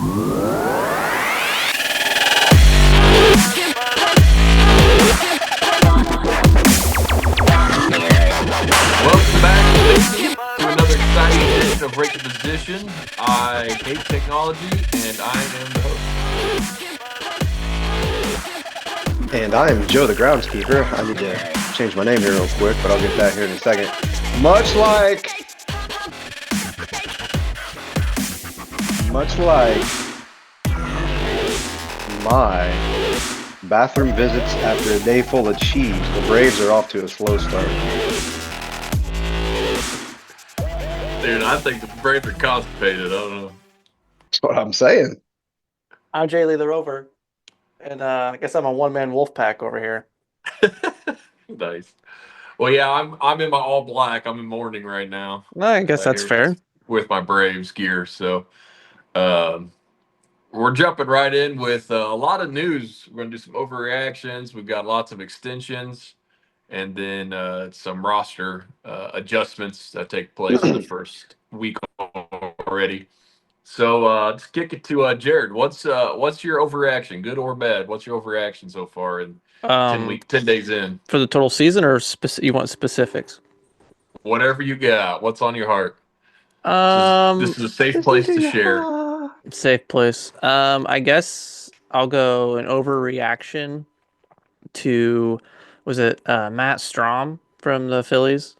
Welcome back, ladies, to another exciting edition of Rake the Position. I hate technology, and I am the host. And I am Joe the groundskeeper. I need to change my name here real quick, but I'll get that here in a second. Much like my bathroom visits after a day full of cheese, the Braves are off to a slow start. Dude, I think the Braves are constipated. I don't know. That's what I'm saying. I'm Jay Lee the Rover, and I guess I'm a one-man wolf pack over here. Nice. Well, yeah, I'm in my all black. I'm in mourning right now. I guess that's Here fair. with my Braves gear. So, we're jumping right in with a lot of news. We're gonna do some overreactions. We've got lots of extensions, and then some roster adjustments that take place in the first week already. So let's kick it to Jared. What's your overreaction, good or bad? What's your overreaction so far in 10 days in? For the total season, or you want specifics? Whatever you got. What's on your heart? This is a safe place to share. Safe place. I guess I'll go an overreaction to, was it Matt Strom from the Phillies? Is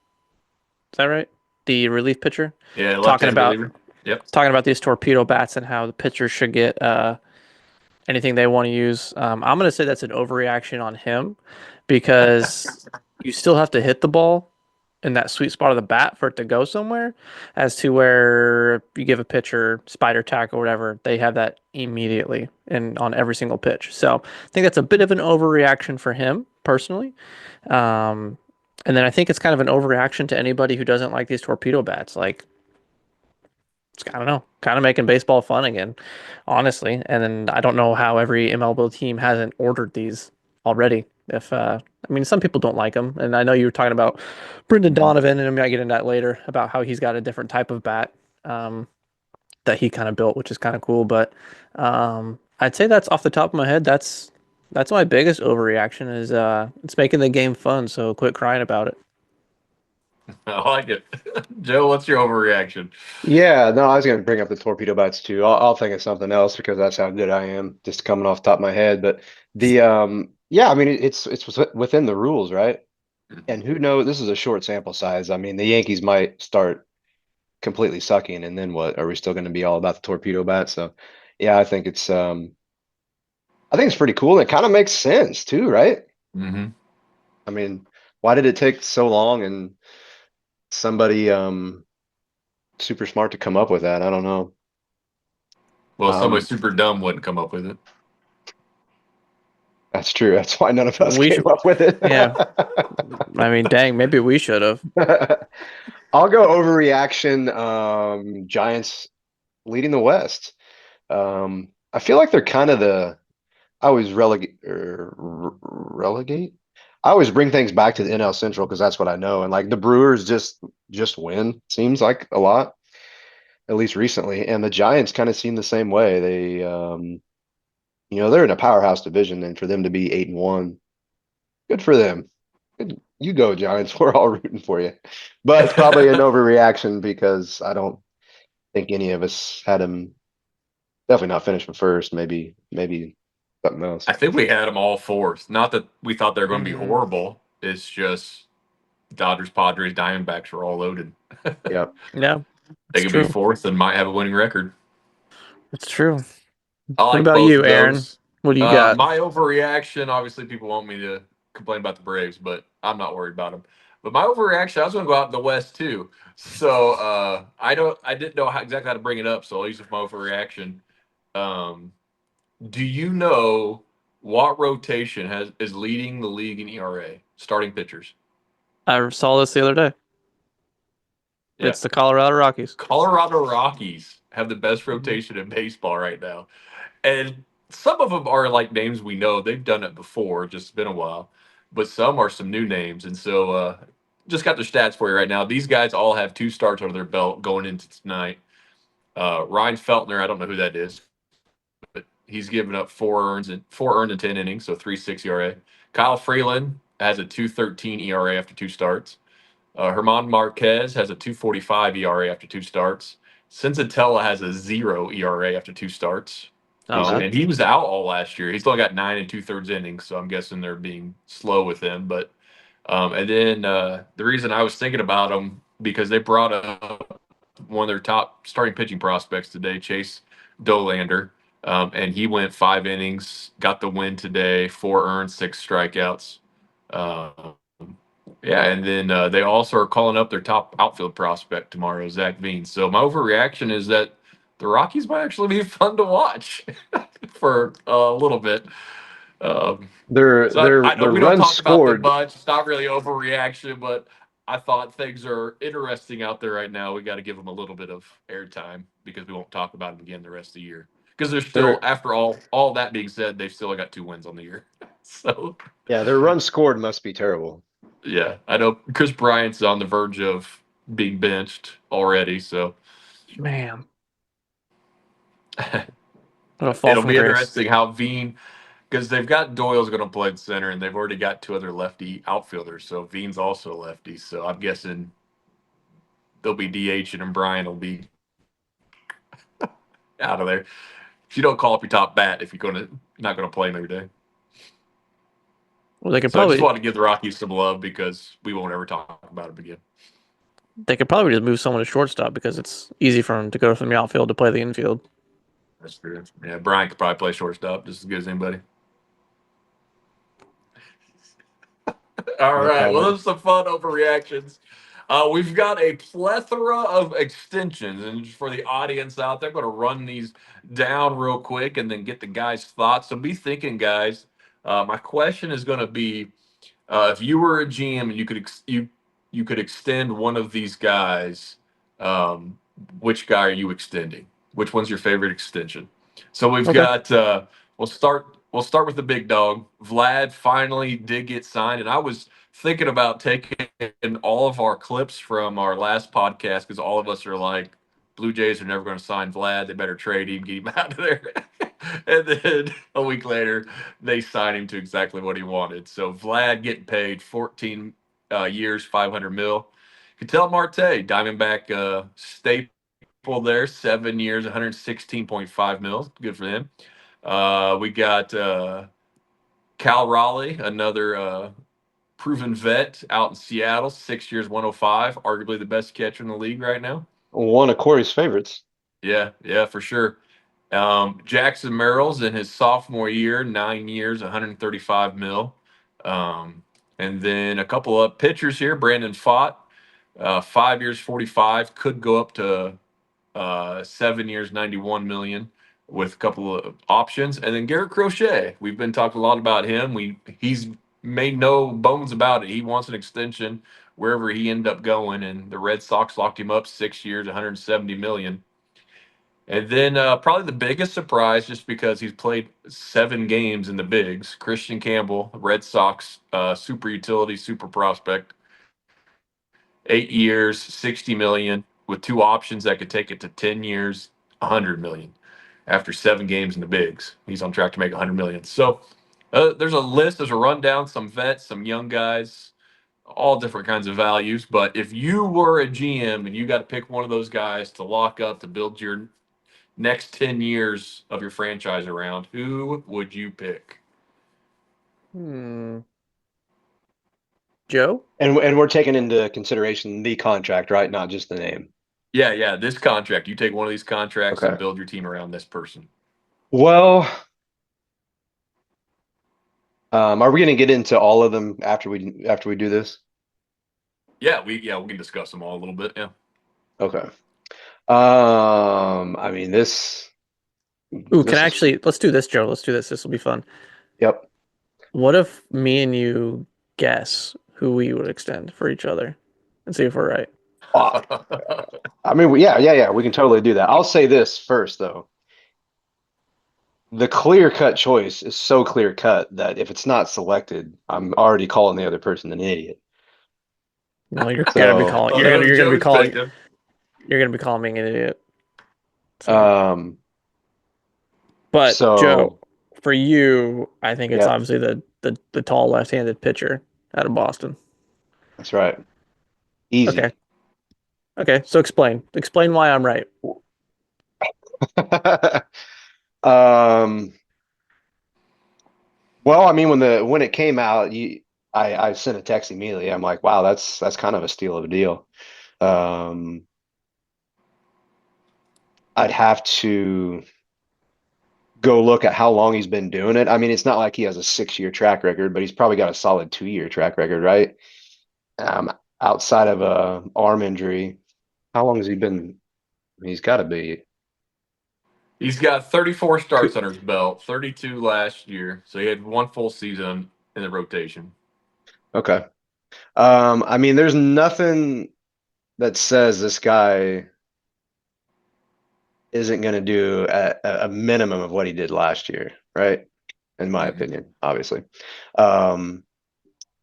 that right? The relief pitcher? Yeah, talking left-handed about reliever. Yep. talking about these torpedo bats and how the pitchers should get anything they want to use. I'm going to say that's an overreaction on him because you still have to hit the ball in that sweet spot of the bat for it to go somewhere, as to where you give a pitcher spider tack or whatever, they have that immediately and on every single pitch. So I think that's a bit of an overreaction for him personally. And then I think it's kind of an overreaction to anybody who doesn't like these torpedo bats. Like, I don't know, kind of making baseball fun again, honestly. And then I don't know how every MLB team hasn't ordered these already. If I mean, some people don't like them, and I know you were talking about Brendan Donovan, and I might get into that later about how he's got a different type of bat that he kind of built, which is kind of cool. But I'd say that's off the top of my head. That's my biggest overreaction is it's making the game fun. So quit crying about it. I like it. Joe, what's your overreaction? Yeah, no, I was going to bring up the torpedo bats too. I'll think of something else because that's how good I am, just coming off the top of my head. But yeah, I mean, it's within the rules, right? And who knows? This is a short sample size. I mean, the Yankees might start completely sucking, and then what? Are we still going to be all about the torpedo bat? So, yeah, I think it's pretty cool. And it kind of makes sense too, right? Mm-hmm. I mean, why did it take so long and somebody super smart to come up with that? I don't know. Well, somebody super dumb wouldn't come up with it. That's true. That's why none of us We came should- up with it. Yeah. I mean, dang, maybe we should have. I'll go overreaction. Giants leading the West. I feel like they're kind of I always relegate. I always bring things back to the NL Central because that's what I know. And like the Brewers just win, seems like a lot, at least recently. And the Giants kind of seem the same way. They're in a powerhouse division, and for them to be 8-1, good for them. Good. You go, Giants. We're all rooting for you. But it's probably an overreaction because I don't think any of us had them. Definitely not finishing first. Maybe something else. I think we had them all fourth. Not that we thought they were going to be horrible. It's just Dodgers, Padres, Diamondbacks were all loaded. Yeah. Yeah. They could be fourth and might have a winning record. It's true. I like what about both you, of Aaron? those. What do you got? My overreaction, obviously, people want me to complain about the Braves, but I'm not worried about them. But my overreaction, I was going to go out in the West too. So I didn't know exactly how to bring it up, so I'll use it for my overreaction. Do you know what rotation is leading the league in ERA? Starting pitchers. I saw this the other day. Yeah. It's the Colorado Rockies. Colorado Rockies have the best rotation in baseball right now. And some of them are like names we know. They've done it before, just been a while. But some are some new names. And so just got the stats for you right now. These guys all have 2 starts under their belt going into tonight. Ryan Feltner, I don't know who that is. he's given up four earned in 10 innings, so 3.6 ERA. Kyle Freeland has a 2.13 ERA after 2 starts. Herman Marquez has a 2.45 ERA after 2 starts. Sensatella has a 0 ERA after 2 starts. Not bad. And he was out all last year. He's only got 9 2/3 innings, so I'm guessing they're being slow with him. But and then the reason I was thinking about him because they brought up one of their top starting pitching prospects today, Chase Dolander, and he went 5 innings, got the win today, 4 earned, 6 strikeouts. Um, yeah, and then they also are calling up their top outfield prospect tomorrow, Zach Veen. So my overreaction is that the Rockies might actually be fun to watch for a little bit. Their So their I know their we don't runs talk about them scored. much. It's not really overreaction, but I thought things are interesting out there right now. We got to give them a little bit of airtime because we won't talk about them again the rest of the year. Because they're still, Their after all that being said, they've still got 2 wins on the year. So yeah, their runs scored must be terrible. yeah, I know Chris Bryant's on the verge of being benched already. So Man, what a fall it'll from be grace. interesting how Veen, because they've got Doyle's going to play in center, and they've already got 2 other lefty outfielders. So Veen's also a lefty. So I'm guessing they'll be DHing and Brian will be out of there. If you don't call up your top bat, if you're not gonna play him every day. Well, they could So I just probably want to give the Rockies some love because we won't ever talk about it again. just move someone to shortstop because it's easy for him to go from the outfield to play the infield. That's true. Yeah, Brian could probably play shortstop just as good as anybody. All No right. Well, comment. those are some fun overreactions. We've got a plethora of extensions, and for the audience out there, I'm going to run these down real quick and then get the guys' thoughts. So be thinking, guys. My question is going to be: if you were a GM and you could extend one of these guys, um, which guy are you extending? Which one's your favorite extension? So we've Okay. got we'll start with the big dog. Vlad finally did get signed, and I was thinking about taking all of our clips from our last podcast because all of us are like, Blue Jays are never going to sign Vlad. They better trade him, get him out of there. And then a week later, they signed him to exactly what he wanted. So Vlad getting paid 14 years, 500 mil. Ketel Marte, Diamondback staple there, 7 years, 116.5 mil. Good for him. We got Cal Raleigh, another proven vet out in Seattle, 6 years, 105, arguably the best catcher in the league right now. One of Corey's favorites. Yeah, for sure. Jackson Merrill's in his sophomore year, 9 years, 135 mil. And then a couple of pitchers here. Brandon Fott, 5 years, 45, could go up to 7 years, 91 million with a couple of options. And then Garrett Crochet, we've been talking a lot about him. He's made no bones about it. He wants an extension wherever he ended up going, and the Red Sox locked him up 6 years, 170 million. And then probably the biggest surprise, just because he's played 7 games in the bigs, Christian Campbell, Red Sox super utility, super prospect, 8 years, 60 million, with 2 options that could take it to 10 years, 100 million. After 7 games in the bigs, he's on track to make 100 million. So there's a rundown, some vets, some young guys, all different kinds of values. But if you were a GM and you got to pick one of those guys to lock up to build your next 10 years of your franchise around, who would you pick? Hmm. Joe? And we're taking into consideration the contract, right? Not just the name. Yeah, this contract. You take one of these contracts and Okay. build your team around this person. Well, are we going to get into all of them after we do this? We can discuss them all a little bit. Yeah. Okay. I mean Ooh, this is let's do this, Joe. Let's do this. This will be fun. yep. What if me and you guess who we would extend for each other and see if we're right? Uh, I mean, yeah. We can totally do that. I'll say this first, though. The clear-cut choice is so clear-cut that if it's not selected, I'm already calling the other person an idiot. No, you're gonna be So, calling. Well, who's Joey's picking? You're gonna be calling me an idiot. So um, But Joe, So for you, I think it's yeah, obviously the tall left-handed pitcher out of Boston. that's right. Okay. Easy. Okay. So explain why I'm right. Um, well, I mean, when it came out, I sent a text immediately. I'm like, wow, that's kind of a steal of a deal. Um, I'd have to go look at how long he's been doing it. I mean, it's not like he has a 6-year track record, but he's probably got a solid 2-year track record, right? Um, Outside of a arm injury, how long has he been? He's got to be. He's got 34 starts under his belt, 32 last year. So he had one full season in the rotation. Okay. I mean, there's nothing that says this guy isn't going to do a minimum of what he did last year, right? In my Mhm. opinion, obviously. Um,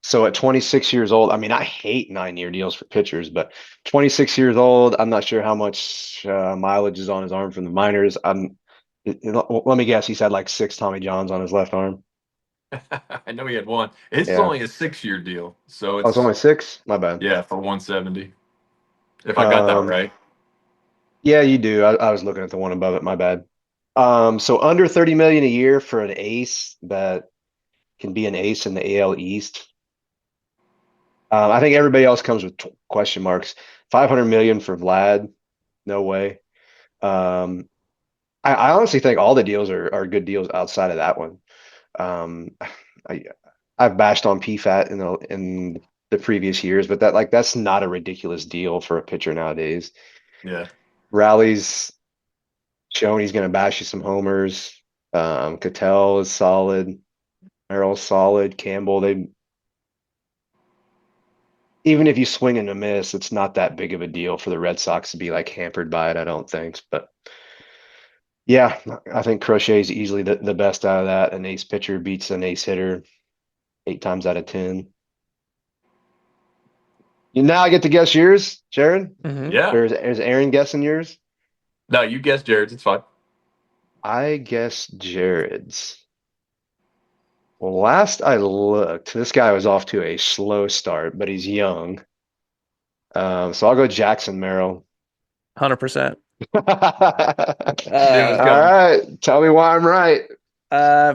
so at 26 years old, I mean, I hate 9-year deals for pitchers, but 26 years old, I'm not sure how much mileage is on his arm from the minors. Let me guess, he's had like 6 Tommy Johns on his left arm. I know he had one. This is Yeah. only a 6-year deal. So Oh, it's it's, only 6? My bad. yeah, for 170. If I got that Um, right. yeah, you do. I was looking at the one above it. My bad. So under 30 million a year for an ace that can be an ace in the AL East. I think everybody else comes with question marks. 500 million for Vlad, no way. Um, I honestly think all the deals are good deals outside of that one. Um, I I've bashed on PFAT in the previous years, but that's not a ridiculous deal for a pitcher nowadays. Yeah. Rally's shown he's going to bash you some homers. Cattell is solid. Merrill's solid. Campbell, they even if you swing and a miss, it's not that big of a deal for the Red Sox to be like hampered by it, I don't think. But yeah, I think Crochet's easily the best out of that. An ace pitcher beats an ace hitter 8 times out of 10. Now I get to guess yours, Jared? Mm-hmm. Yeah. Or is Aaron guessing yours? No, you guessed Jared's. It's fine. I guess Jared's. Well, last I looked, this guy was off to a slow start, but he's young. So I'll go Jackson Merrill. 100%. All Knew it was Uh, coming. right, tell me why I'm right.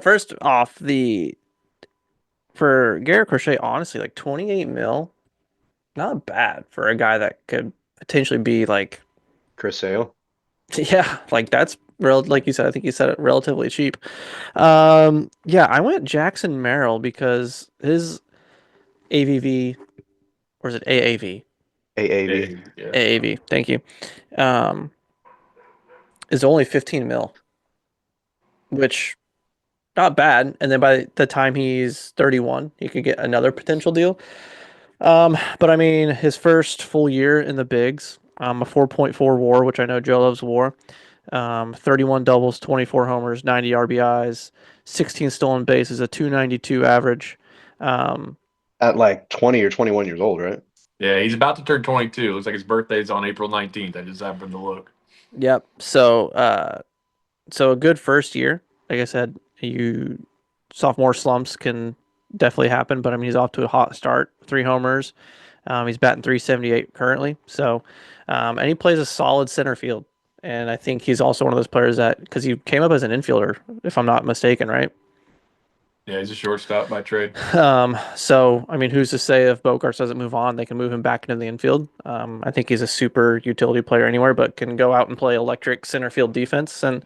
First off, the for Garrett Crochet, honestly, like 28 mil, not bad for a guy that could potentially be like, Chris Sale. yeah, like that's real. Like you said, I think you said it relatively cheap. Yeah, I went Jackson Merrill because his AVV, or is it AAV? AAV. Hey, yeah. AAV. Thank you. Um, is only 15 mil, which not bad. And then by the time he's 31, he could get another potential deal. But I mean, his first full year in the bigs, a 4.4 WAR, which I know Joe loves WAR. 31 doubles, 24 homers, 90 RBIs, 16 stolen bases, a 292 average. Um, At like 20 or 21 years old, right? Yeah, he's about to turn 22. Looks like his birthday's on April 19th. I just happened to look. yep. So a good first year. Like I said, you sophomore slumps can definitely happen, but I mean he's off to a hot start. 3 homers. He's batting 378 currently. So, and he plays a solid center field. And I think he's also one of those players that because he came up as an infielder, if I'm not mistaken, right? Yeah, he's a shortstop by trade. So I mean, who's to say if Bogarts doesn't move on, they can move him back into the infield. I think he's a super utility player anywhere, but can go out and play electric center field defense. And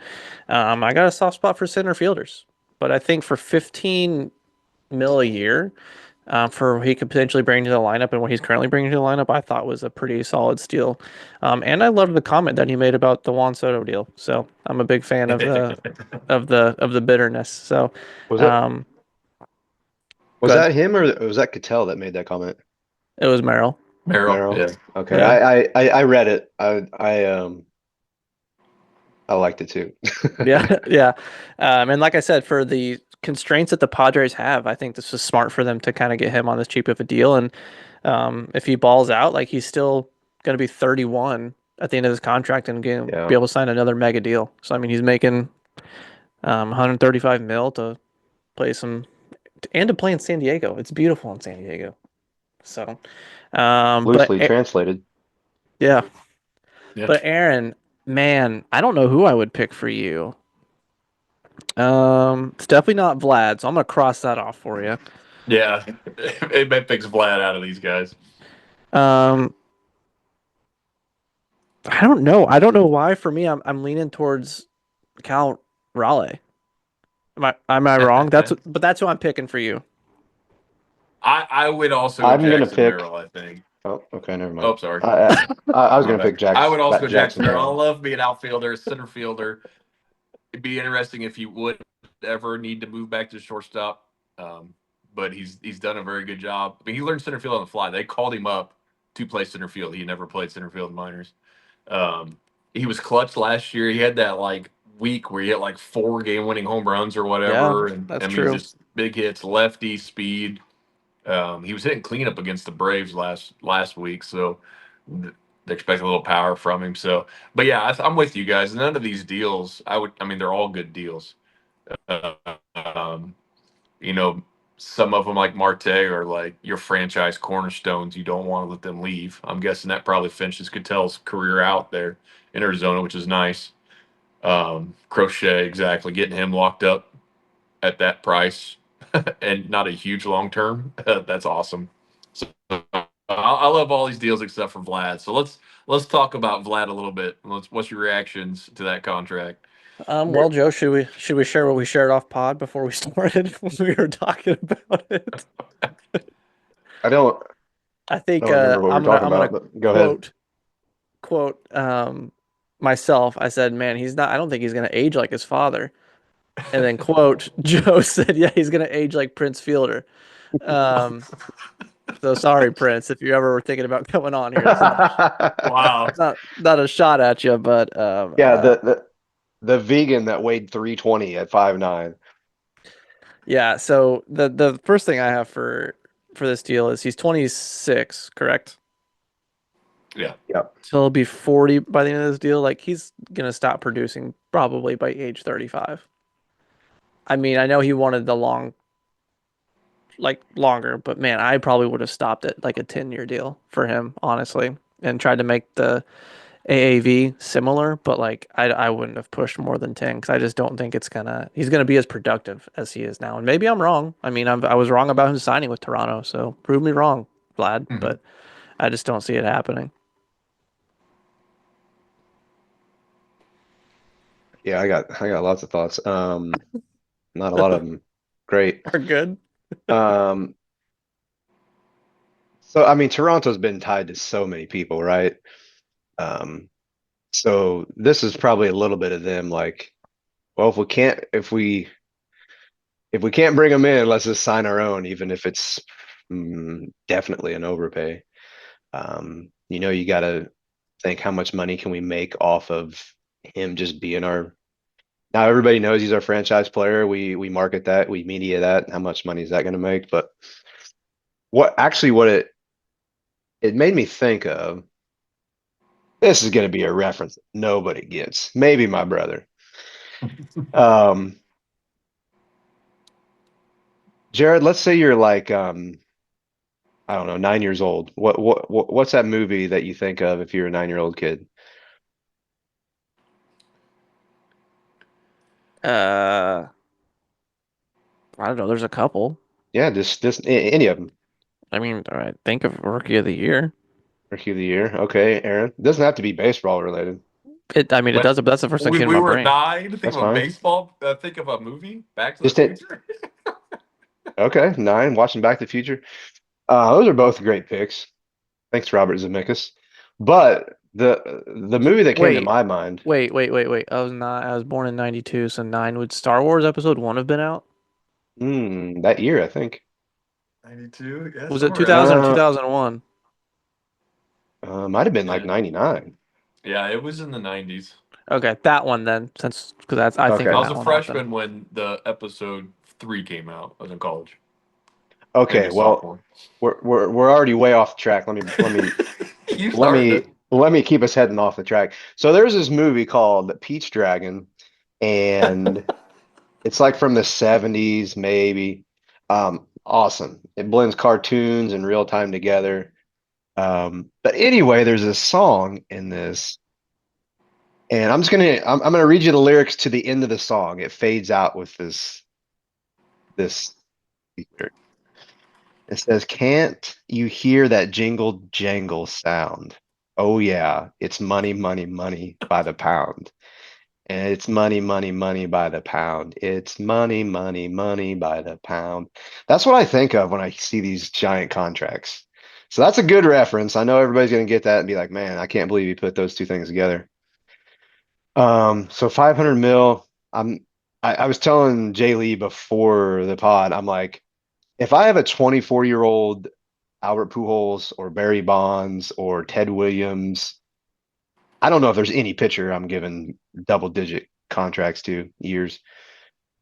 I got a soft spot for center fielders, but I think for 15 mil a year, for what he could potentially bring to the lineup and what he's currently bringing to the lineup, I thought was a pretty solid steal. And I loved the comment that he made about the Juan Soto deal. So I'm a big fan of the bitterness. So Was it um, was good. that him or was that Cattell that made that comment? It was Merrill. Merrill, Merrill. yeah. Okay, Yeah. I read it. I liked it too. Yeah, yeah. And like I said, for the constraints that the Padres have, I think this was smart for them to kind of get him on this cheap of a deal. And if he balls out, like he's still going to be 31 at the end of his contract and be Yeah. able to sign another mega deal. So I mean, he's making 135 mil to play some and to play in San Diego. It's beautiful in San Diego. So, but Loosely translated. yeah, Yeah. but Aaron, man, I don't know who I would pick for you. It's definitely not Vlad, so I'm gonna cross that off for you. Yeah. It picks Vlad out of these guys. Um, I don't know. I don't know why. For me, I'm leaning towards Cal Raleigh. Am I wrong? But that's who I'm picking for you. I would also go I'm gonna Jackson pick. Merrill, I think. Oh, okay, never mind. Oh, sorry. I was My gonna bad. pick I would also go Jackson Jackson Merrill. I Merrill. love being outfielder, center fielder. It'd be interesting if he would ever need to move back to shortstop. But he's done a very good job. I mean, he learned center field on the fly. They called him up to play center field. He never played center field in minors. Um, he was clutch last year. He had that like week where he hit like 4 game-winning home runs or Yeah, whatever, and that's I mean true. just big hits, lefty speed. He was hitting cleanup against the Braves last week, so they expect a little power from him. So, but yeah, I'm with you guys. None of these deals, I mean, they're all good deals. Uh, um, you know, some of them like Marte are like your franchise cornerstones. You don't want to let them leave. I'm guessing that probably finishes Catel's career out there in Arizona, which is nice. Crochet, exactly, getting him locked up at that price and not a huge long term. That's awesome. So I love all these deals except for Vlad. So let's talk about Vlad a little bit. What's your reactions to that contract? Well, Joe, should we share what we shared off pod before we started when we were talking about it? I I think don't remember what we were talking I'm gonna about, but go ahead. quote myself. I said, "Man, he's not. I don't think he's gonna age like his father." And then quote Joe said, "Yeah, he's gonna age like Prince Fielder." Um, so sorry, Prince, if you ever were thinking about coming on here. It's not Wow. not a shot at you, but Yeah, the vegan that weighed 320 at 5'9". yeah. So the first thing I have for this deal is he's 26, correct? Yeah. Yep. So he'll be 40 by the end of this deal. Like he's gonna stop producing probably by age 35. I mean, I know he wanted the longer, but man, I probably would have stopped at like a 10-year deal for him, honestly, and tried to make the AAV similar, but like I wouldn't have pushed more than 10 because I just don't think he's gonna be as productive as he is now. And maybe I'm wrong. I mean, I was wrong about him signing with Toronto, so prove me wrong, Vlad. Mhm. But I just don't see it happening. Yeah, I got lots of thoughts. Not a lot of them great. Are good. Um, so I mean, Toronto's been tied to so many people, right? Um, so this is probably a little bit of them like, well, if we can't bring them in, let's just sign our own, even if it's definitely an overpay. You got to think how much money can we make off of him just being our. Now everybody knows he's our franchise player. We market that, we media that. How much money is that going to make? But what it made me think of, this is going to be a reference that nobody gets. Maybe my brother. Um, Jared, let's say you're like I don't know, 9 years old. What's that movie that you think of if you're a 9-year-old kid? Uh, I don't know. There's a couple. Yeah, just any of them. I mean, all right, think of Rookie of the Year. Rookie of the year. Okay, Aaron. Doesn't have to be baseball related. I mean, it When does, but that's the first thing that we, came to we my were brain. 9, think That's of a fine. baseball, think of a movie, Back to the Just it. Future. Okay, 9. Watching Back to the Future. Those are both great picks. Thanks, Robert Zemeckis. But the movie that came to Wait, my mind, wait. I was born in 92, so 9 would Star Wars episode 1 have been out? that year, I think. 92, yeah, Was it somewhere around there. 2000 or Uh, 2001? might have been like Yeah. 99. Yeah, it was in the 90s. Okay, that one then, since because I think Okay. I of was that a one often. freshman when the episode 3 came out. I was in college, maybe Okay, a well, sophomore. we're already way off the track. You Let started me it. let me keep us heading off the track. So there's this movie called Peach Dragon, and It's like from the 70s, maybe. Awesome. It blends cartoons and real time together. But anyway, there's a song in this, and I'm gonna read you the lyrics to the end of the song. It fades out with this lyric. It says, "Can't you hear that jingle jangle sound? Oh yeah, it's money, money, money by the pound. And it's money, money, money by the pound. It's money, money, money by the pound." That's what I think of when I see these giant contracts. So that's a good reference. I know everybody's gonna get that and be like, man, I can't believe you put those two things together. So 500 mil. I was telling Jay Lee before the pod, I'm like, if I have a 24-year-old Albert Pujols or Barry Bonds or Ted Williams, I don't know if there's any pitcher I'm giving double digit contracts to years.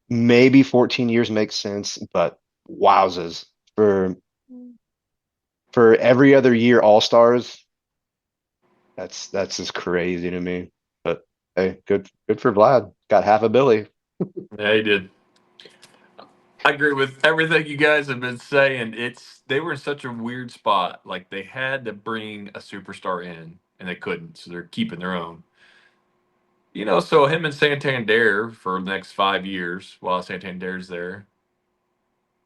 Maybe 14 years makes sense, but wowzers for every other year All-Stars, that's just crazy to me. But hey, good for Vlad. Got half a Billy. Yeah, he did. I agree with everything you guys have been saying. They were in such a weird spot. Like they had to bring a superstar in, and they couldn't, so they're keeping their own. So him and Santander for the next 5 years while Santander's there.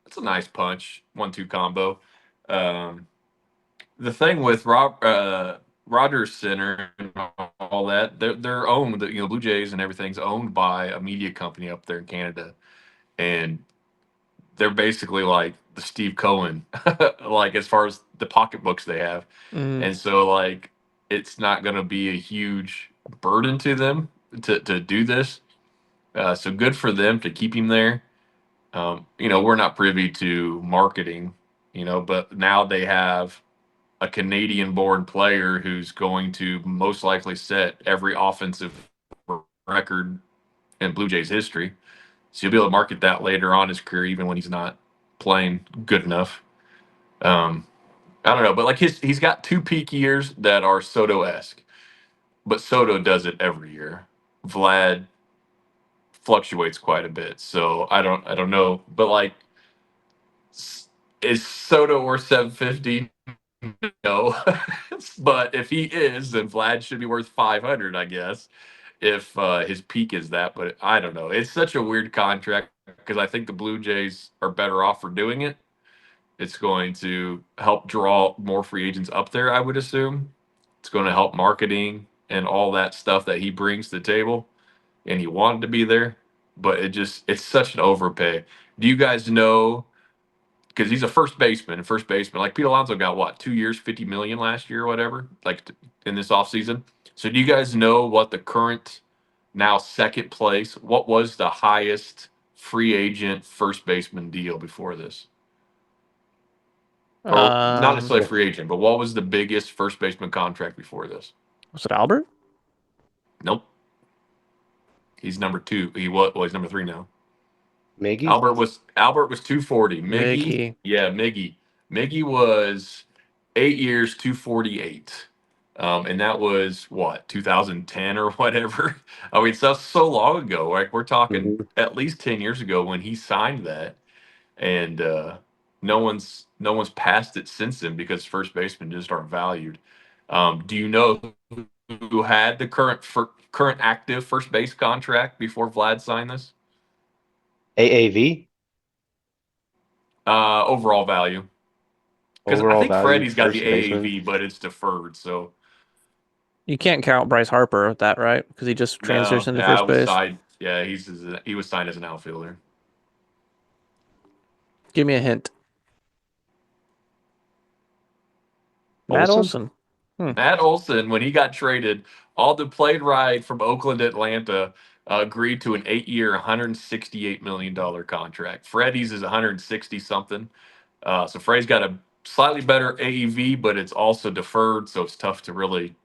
That's a nice punch, 1-2 combo. Um, the thing with Rogers Center and all that, they're owned. Blue Jays and everything's owned by a media company up there in Canada, and they're basically like the Steve Cohen, like as far as the pocketbooks they have, Mm. and so like it's not going to be a huge burden to them to do this. So good for them to keep him there. We're not privy to marketing, but now they have a Canadian born player who's going to most likely set every offensive record in Blue Jays history. So you'll be able to market that later on in his career, even when he's not playing good enough. Um, I don't know, but like he's got two peak years that are Soto esque, but Soto does it every year. Vlad fluctuates quite a bit, so I don't know, but like is Soto or 750? No, but if he is, then Vlad should be worth 500, I guess, if his peak is that. But I don't know. It's such a weird contract because I think the Blue Jays are better off for doing it. It's going to help draw more free agents up there, I would assume. It's going to help marketing and all that stuff that he brings to the table. And he wanted to be there, but it's such an overpay. Do you guys know? Because he's a first baseman, and first baseman like Pete Alonso got what 2 years, 50 million last year or whatever, like in this offseason. So do you guys know what the current now second place? What was the highest free agent first baseman deal before this? Or not necessarily Yeah. free agent, but what was the biggest first baseman contract before this? Was it Albert? Nope. He's number two. He's number three now. Miggy? Albert was 240. Mickey. Miggy was 8 years, 248. And that was what, 2010 or whatever. I mean, that's so long ago. Like we're talking Mhm. at least 10 years ago when he signed that, and no one's passed it since then because first basemen just aren't valued. Do you know who had the current active first base contract before Vlad signed this? AAV? Overall value. Because I Overall think value Freddie's got the first baseman. AAV, but it's deferred. So You can't count Bryce Harper with that, right? Because he just no, transitioned to yeah, I first was base. signed. Yeah, he was signed as an outfielder. Give me a hint. Matt Olson? Olson. Hmm. Matt Olson, when he got traded, all the plane ride from Oakland to Atlanta agreed to an 8-year, $168 million contract. Freddie's is 160 something. So Freddie's got a slightly better AEV, but it's also deferred, so it's tough to really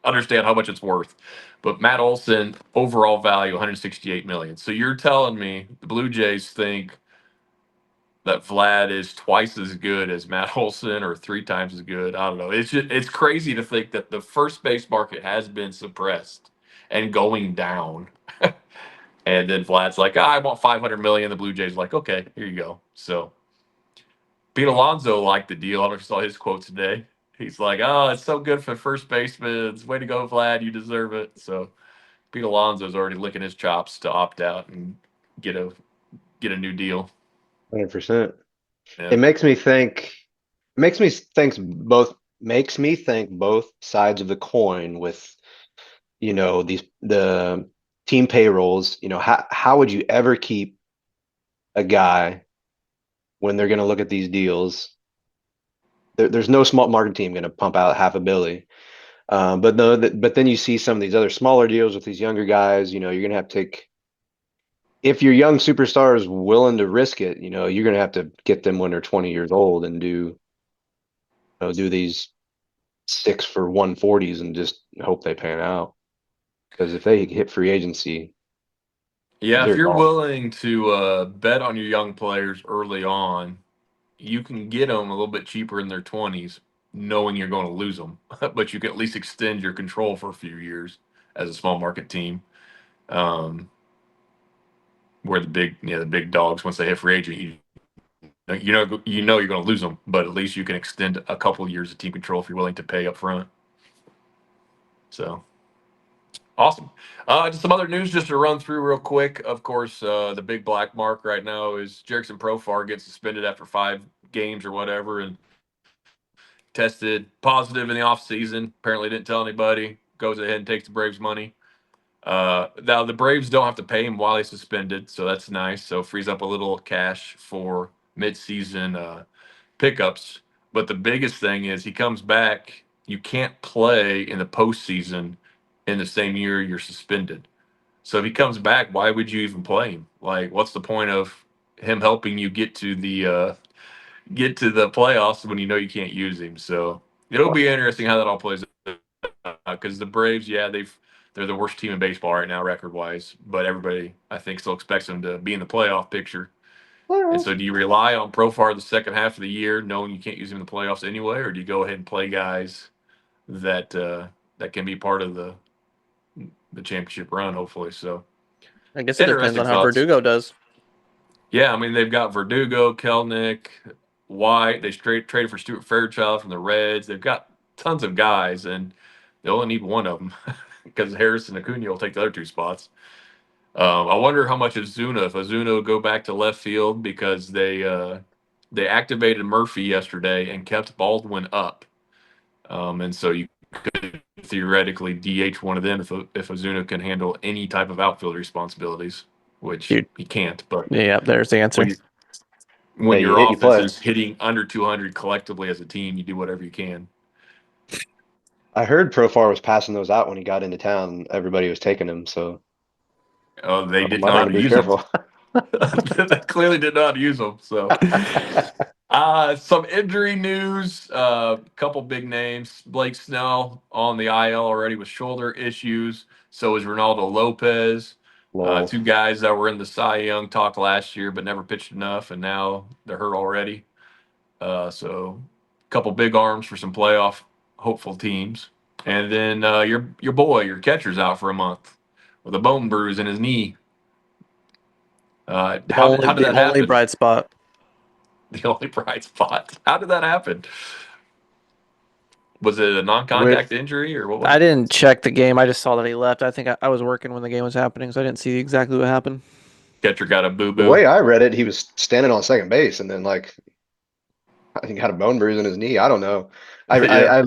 understand how much it's worth. But Matt Olson, overall value, 168 million. So you're telling me the Blue Jays think that Vlad is twice as good as Matt Olson or three times as good? I don't know. It's crazy to think that the first base market has been suppressed and going down. And then Vlad's like, I want 500 million. The Blue Jays are like, okay, here you go. So Pete Alonso liked the deal. I don't know if you saw his quote today. He's like, oh, it's so good for first baseman. Way to go, Vlad. You deserve it. So Pete Alonso's already licking his chops to opt out and get a get a new deal. 100%. Yeah. It makes me think. Makes me think both sides of the coin with these the team payrolls. How would you ever keep a guy when they're going to look at these deals? There's no small market team going to pump out half a billy. But no, but then you see some of these other smaller deals with these younger guys. You're going to have to take, if your young superstar is willing to risk it, you're going to have to get them when they're 20 years old and do these 6 for 140s and just hope they pan out. Because if they hit free agency, Yeah, if they're you're gone. willing to bet on your young players early on, you can get them a little bit cheaper in their 20s, knowing you're going to lose them. But you can at least extend your control for a few years as a small market team. Um, where the big dogs, once they hit free agent, you know you're going to lose them, but at least you can extend a couple of years of team control if you're willing to pay up front. So awesome. Just some other news just to run through real quick. Of course, the big black mark right now is Jerickson Profar gets suspended after 5 games or whatever, and tested positive in the offseason. Apparently didn't tell anybody. Goes ahead and takes the Braves money. Now the Braves don't have to pay him while he's suspended, so that's nice. So frees up a little cash for midseason pickups. But the biggest thing is he comes back. You can't play in the postseason in the same year you're suspended. So if he comes back, why would you even play him? Like, what's the point of him helping you get to the playoffs when you know you can't use him? So it'll be interesting how that all plays out because the Braves, yeah, they're the worst team in baseball right now record wise, but everybody I think still expects them to be in the playoff picture. And so, do you rely on Profar the second half of the year, knowing you can't use him in the playoffs anyway, or do you go ahead and play guys that can be part of the championship run, hopefully? So, I guess it depends interesting on how thoughts. Verdugo does. Yeah, I mean they've got Verdugo, Kelnick, White. They straight traded for Stuart Fairchild from the Reds. They've got tons of guys, and they only need one of them because Harris and Acuna will take the other 2 spots. I wonder how much of Zuna, if Ozuna will go back to left field because they activated Murphy yesterday and kept Baldwin up, and so you could theoretically DH one of them if Ozuna can handle any type of outfield responsibilities, which Dude. he can't. But Yeah, there's the answer. when you when Hey, you your hit, you offense play. is hitting under 200 collectively as a team, you do whatever you can. I heard Profar was passing those out when he got into town. Everybody was taking them, so They I didn't know might how want to to be use them. careful. They clearly did not use them. So, some injury news. Couple big names. Blake Snell on the IL already with shoulder issues. So is Ronaldo Lopez. Lol. 2 guys that were in the Cy Young talk last year, but never pitched enough, and now they're hurt already. So, a couple big arms for some playoff hopeful teams. And then your boy, your catcher's out for a month with a bone bruise in his knee. How did The that only happen? bright spot. The only bright spot. How did that happen? Was it a non-contact With injury or what was I it? didn't check the game. I just saw that he left. I think I was working when the game was happening, so I didn't see exactly what happened. Catcher got a boo the boo. way I read it, he was standing on second base and then like I think had a bone bruise in his knee. I don't know. I Yeah, I I,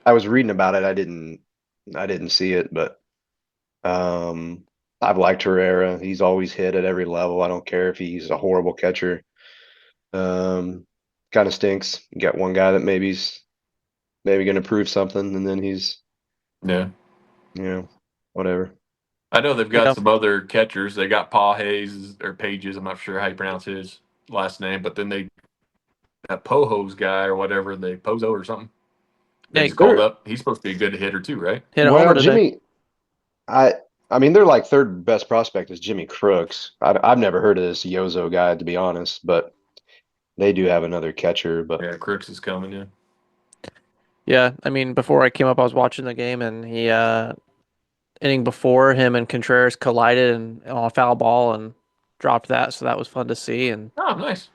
I was reading about it. I didn't see it, but um I've liked Herrera. He's always hit at every level. I don't care if he's a horrible catcher. Um Kind of stinks. You got one guy that maybe gonna prove something and then he's, yeah. you know, whatever. I know they've got Yeah, some other catchers. They got Paul Hayes or Pages. I'm not sure how you pronounce his last name, but then they that Poho's guy or whatever, they Pozo or something. They yeah, just he called They're up. He's supposed to be a good hitter too, right? hit a homer well, today. I I mean they're like third best prospect is Jimmy Crooks. I've never heard of this Yozo guy to be honest, but they do have another catcher. But Yeah, Crooks is coming. Yeah, Yeah, I mean, before I came up, I was watching the game, and he inning before, him and Contreras collided and on a foul ball and dropped that, so that was fun to see. And Oh, nice.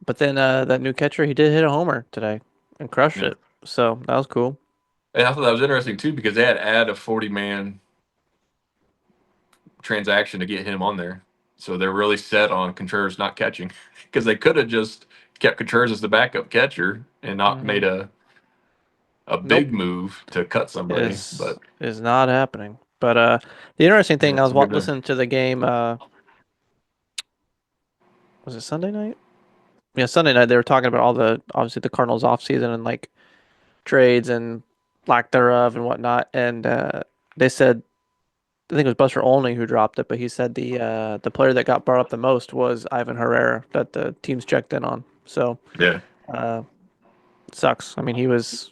but then that new catcher, he did hit a homer today and crushed Yeah. it, so that was cool. And I thought that was interesting too because they had to add a 40-man transaction to get him on there. So they're really set on Contreras not catching because they could have just kept Contreras as the backup catcher and not made a Nope, big move to cut somebody. But is not happening. But the interesting yeah, thing, I it's was a good thing. listening to the game. Was it Sunday night? Yeah, Sunday night. They were talking about all the obviously the Cardinals off season and like trades and lack thereof and whatnot. And they said, I think it was Buster Olney who dropped it, but he said the player that got brought up the most was Ivan Herrera that the teams checked in on. So Yeah. uh, it sucks. I mean, he was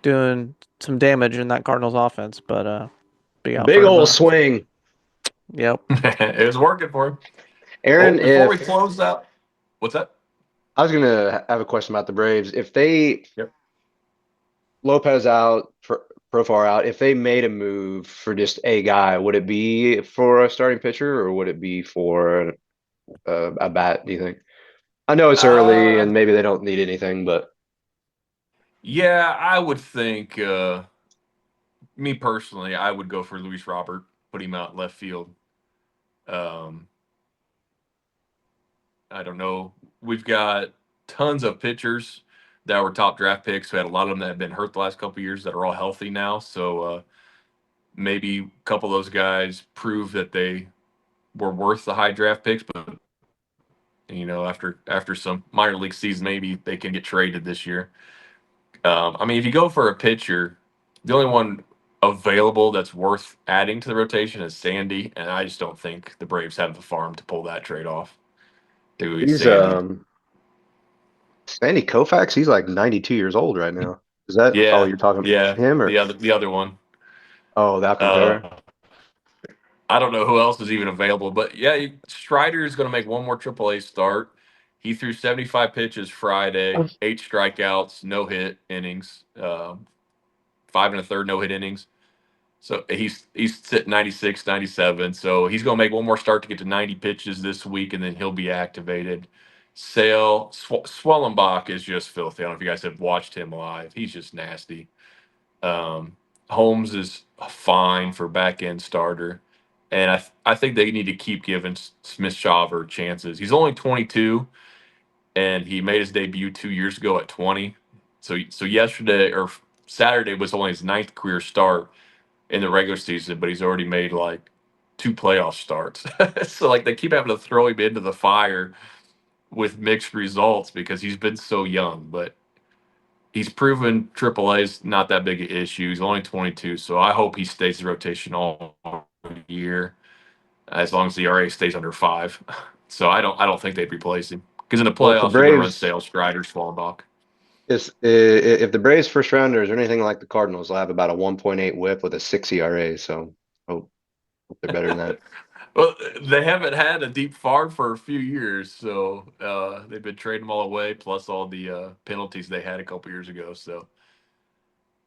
doing some damage in that Cardinals offense, but be out Big for a old month. swing. Yep. It was working for him. Well, Aaron, before we if close out, what's that? I was gonna have a question about the Braves. If they Yep. Lopez out, Profar out, if they made a move for just a guy, would it be for a starting pitcher or would it be for a bat, do you think? I know it's early Uh, and maybe they don't need anything, but yeah, I would think. Me personally, I would go for Luis Robert, put him out left field. Um, I don't know. We've got tons of pitchers that were top draft picks. We had a lot of them that have been hurt the last couple of years that are all healthy now. So maybe a couple of those guys prove that they were worth the high draft picks. But after some minor league season, maybe they can get traded this year. I mean, if you go for a pitcher, the only one available that's worth adding to the rotation is Sandy, and I just don't think the Braves have the farm to pull that trade off. Do we, he's Sandy? Sandy Koufax, he's like 92 years old right now. Is that Yeah, you're talking yeah. him or The other one. the Alcantara? I don't know who else is even available, but yeah, Strider is going to make one more AAA start. He threw 75 pitches Friday, 8 strikeouts, no hit innings, 5 1/3 no hit innings. So he's sitting 96, 97. So he's going to make one more start to get to 90 pitches this week, and then he'll be activated. Swellenbach is just filthy. I don't know if you guys have watched him live. He's just nasty. Um, Holmes is fine for back end starter, and I think they need to keep giving Smith Shawver chances. He's only 22, and he made his debut 2 years ago at 20. So yesterday or Saturday was only his ninth career start in the regular season, but he's already made like 2 playoff starts. So like they keep having to throw him into the fire with mixed results because he's been so young. But he's proven AAA is not that big an issue. He's only 22, so I hope he stays in rotation all year as long as the ERA stays under 5. So I don't think they'd replace him because in the Well, if the playoffs you're going to run Braves Sales, Strider, Swallenbach. if the Braves first rounders are anything like the Cardinals, they'll have about a 1.8 WHIP with a 6 ERA. So hope they're better than that. Well, they haven't had a deep farm for a few years, so they've been trading them all away, plus all the penalties they had a couple years ago. So,